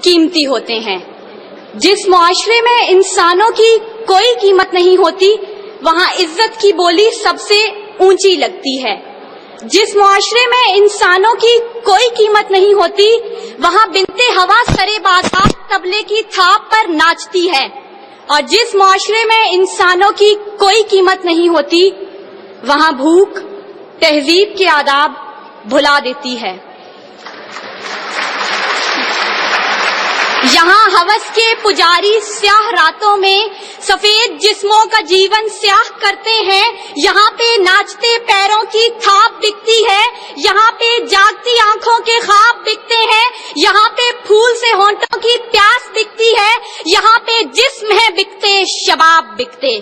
कीमती होते हैं। जिस मुआशरे में इंसानों की कोई कीमत नहीं होती वहाँ इज्जत की बोली सबसे ऊंची लगती है। जिस मुआशरे में इंसानों की कोई कीमत नहीं होती वहाँ बिनते हवा सरे बाजार तबले की थाप पर नाचती है, और जिस मुआशरे में इंसानों की कोई कीमत नहीं होती वहाँ भूख तहजीब के आदाब भुला देती है। यहाँ हवस के पुजारी स्याह रातों में सफेद जिस्मों का जीवन स्याह करते हैं। यहाँ पे नाचते पैरों की थाप बिकती है, यहाँ पे जागती आंखों के ख्वाब बिकते हैं, यहाँ पे फूल से होंठों की प्यास बिकती है, यहाँ पे जिस्म है बिकते शबाब बिकते।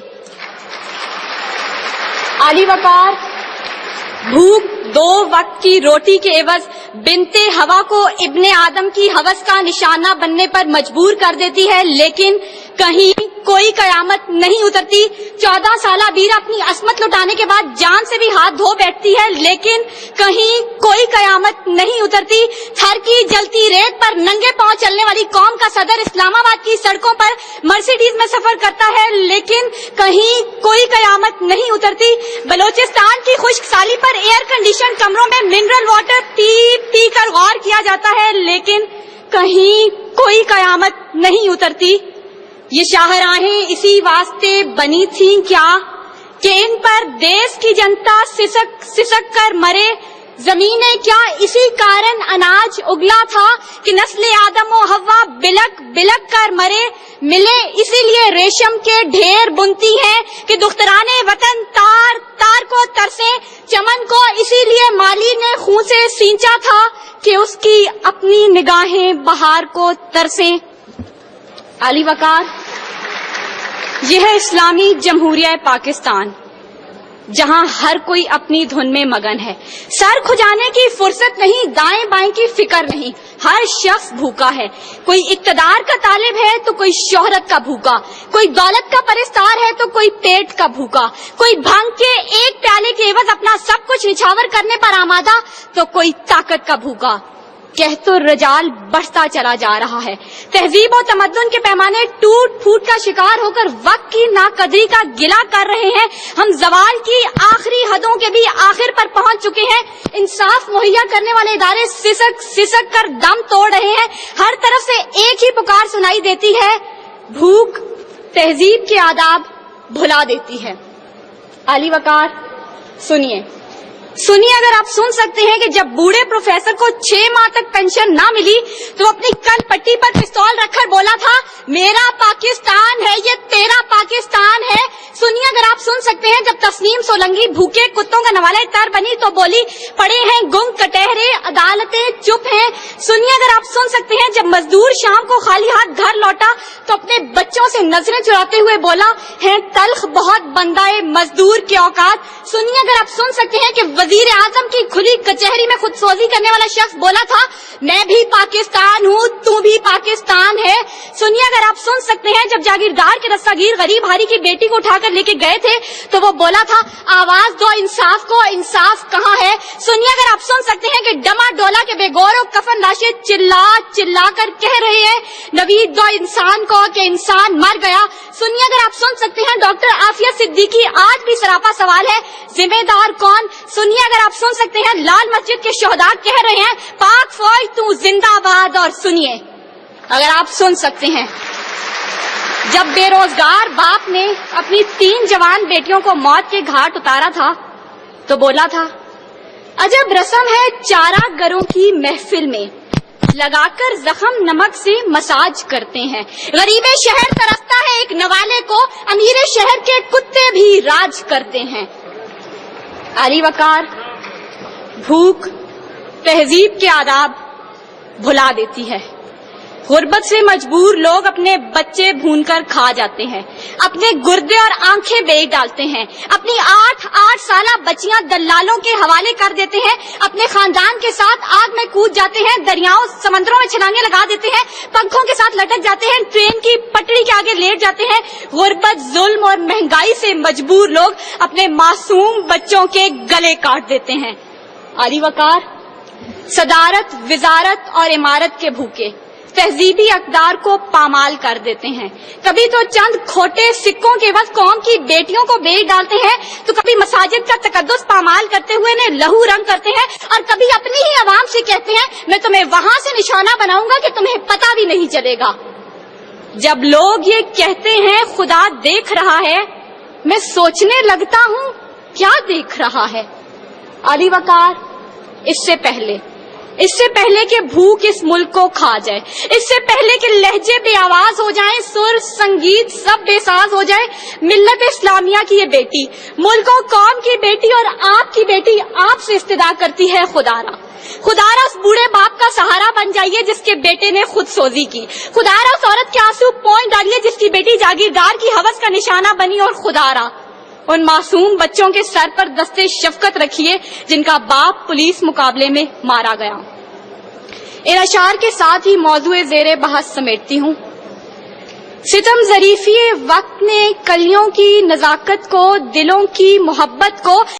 आली वकार भूख 2 वक्त की रोटी के एवज बिनते हवा को इब्ने आदम की हवस का निशाना बनने पर मजबूर कर देती है, लेकिन कहीं कोई कयामत नहीं उतरती। 14 साला बीर अपनी असमत लुटाने के बाद जान से भी हाथ धो बैठती है, लेकिन कहीं कोई कयामत नहीं उतरती। थर की जलती रेत पर नंगे पांव चलने वाली कौम का सदर इस्लामाबाद की सड़कों पर मर्सिडीज में सफर करता है, लेकिन कहीं कोई कयामत नहीं उतरती। बलोचिस्तान की खुश्क साली पर एयर कंडीशन कमरों में मिनरल वाटर पी पी कर गौर किया जाता है, लेकिन कहीं कोई कयामत नहीं उतरती। ये शाहराहें इसी वास्ते बनी थीं क्या कि इन पर देश की जनता सिसक सिसक कर मरे। जमीनें क्या इसी कारण अनाज उगला था कि नस्ले आदम और हव्वा बिलक बिलक कर मरे। मिले इसीलिए रेशम के ढेर बुनती हैं कि दुख्तराने वतन तार तार को तरसे। चमन को इसीलिए माली ने खून से सींचा था कि उसकी अपनी निगाहें बहार को तरसे। आली वकार, यह है इस्लामी जमहूरिया पाकिस्तान, जहां हर कोई अपनी धुन में मगन है। सर खुजाने की फुर्सत नहीं, दाएं बाएं की फिक्र नहीं। हर शख्स भूखा है। कोई इक्तदार का तालिब है तो कोई शोहरत का भूखा, कोई दौलत का परस्तार है तो कोई पेट का भूखा, कोई भांग के एक प्याले के एवज अपना सब कुछ निछावर करने पर आमादा तो कोई ताकत का भूखा। कह तो रजाल बढ़ता चला जा रहा है। तहजीब और तमद्दुन के पैमाने टूट फूट का शिकार होकर वक्त की नाकदरी का गिला कर रहे हैं। हम जवाल की आखिरी हदों के भी आखिर पर पहुंच चुके हैं। इंसाफ मुहैया करने वाले इदारे सिसक सिसक कर दम तोड़ रहे हैं। हर तरफ से एक ही पुकार सुनाई देती है, भूख तहजीब के आदाब भुला देती है। आली वकार, सुनिए सुनिए, अगर आप सुन सकते हैं कि जब बूढ़े प्रोफेसर को 6 माह तक पेंशन ना मिली तो अपनी कल पट्टी पर पिस्तौल रखकर बोला था, मेरा पाकिस्तान है ये तेरा पाकिस्तान है। सुनिए अगर आप सुन सकते हैं जब तस्नीम सोलंकी भूखे कुत्तों का नवाला तर बनी तो बोली, पड़े हैं गुम कटहरे अदालतें चुप हैं। सुनिए अगर आप सुन सकते हैं जब मजदूर शाम को खाली हाथ घर लौटा तो अपने बच्चों से नजरें चुराते हुए बोला, है तल्ख बहुत बंदाए मजदूर के औकात। सुनिए अगर आप सुन सकते हैं कि वजीर आजम की खुली कचहरी में खुदसोजी करने वाला शख्स बोला था, मैं भी पाकिस्तान हूँ तू भी पाकिस्तान है। सुनिए अगर आप सुन सकते हैं जब जागीरदार के रस्सागीर गरीब हारी की बेटी को उठाकर लेके गए थे तो वो बोला था, आवाज दो इंसाफ को, इंसाफ कहाँ है। सुनिए अगर आप सुन सकते हैं कि डमा डोला के बेगौर कफन लाशें चिल्ला चिल्ला कर कह रहे हैं, नवीद दो इंसान को कि इंसान मर गया। सुनिए अगर आप सुन सकते हैं डॉक्टर आफिया सिद्दीकी आज भी सरापा सवाल है, जिम्मेदार कौन। सुनिए अगर आप सुन सकते हैं लाल मस्जिद के शोहदा कह रहे हैं, पाक फौज तू जिंदाबाद। और सुनिए अगर आप सुन सकते हैं जब बेरोजगार बाप ने अपनी 3 जवान बेटियों को मौत के घाट उतारा था तो बोला था, अजब रस्म है चारा गरों की महफिल में, लगाकर जख्म नमक से मसाज करते हैं। गरीबे शहर तरसता है एक नवाले को, अमीरे शहर के कुत्ते भी राज करते हैं। आली वकार, भूख तहजीब के आदाब भुला देती है। गुर्बत से मजबूर लोग अपने बच्चे भूनकर खा जाते हैं, अपने गुर्दे और आंखें बेच डालते हैं, अपनी 8-8 साला बच्चियां दलालों के हवाले कर देते हैं, अपने खानदान के साथ आग में कूद जाते हैं, दरियाओं समंदरों में छलांगे लगा देते हैं, पंखों के साथ लटक जाते हैं, ट्रेन की पटरी के आगे लेट जाते हैं। गुर्बत, जुल्म और महंगाई से मजबूर लोग अपने मासूम बच्चों के गले काट देते हैं। आली वकार, सदारत, विजारत और इमारत के भूखे, तहजीबी अक़दार को पामाल कर देते हैं। कभी तो चंद खोटे सिक्कों के बस कौम की बेटियों को बेच डालते हैं, तो कभी मसाजिद का तकद्दुस पामाल करते हुए इन्हें लहू रंग करते हैं, और कभी अपनी ही आवाम से कहते हैं मैं तुम्हें वहां से निशाना बनाऊंगा कि तुम्हें पता भी नहीं चलेगा। जब लोग ये कहते हैं खुदा देख रहा है, मैं सोचने लगता हूं क्या देख रहा है। अली वकार, इससे पहले कि भूख इस मुल्क को खा जाए, इससे पहले कि लहजे बेआवाज हो जाएं, सुर संगीत सब बेसाज हो जाए, मिल्लत इस्लामिया की ये बेटी, मुल्क और कौम की बेटी और आपकी बेटी आपसे इस्तिदा करती है खुदारा उस बूढ़े बाप का सहारा बन जाइए जिसके बेटे ने खुद सोजी की। खुदारा उस औरत के आंसू पहुंच डालिए जिसकी बेटी जागीरदार की हवस का निशाना बनी। और खुदारा उन मासूम बच्चों के सर पर दस्ते शफकत रखिए जिनका बाप पुलिस मुकाबले में मारा गया। इन अशार के साथ ही मौजूए ज़ेरे बहस समेटती हूँ। सितम ज़रीफ़ी वक्त ने कलियों की नज़ाकत को, दिलों की मोहब्बत को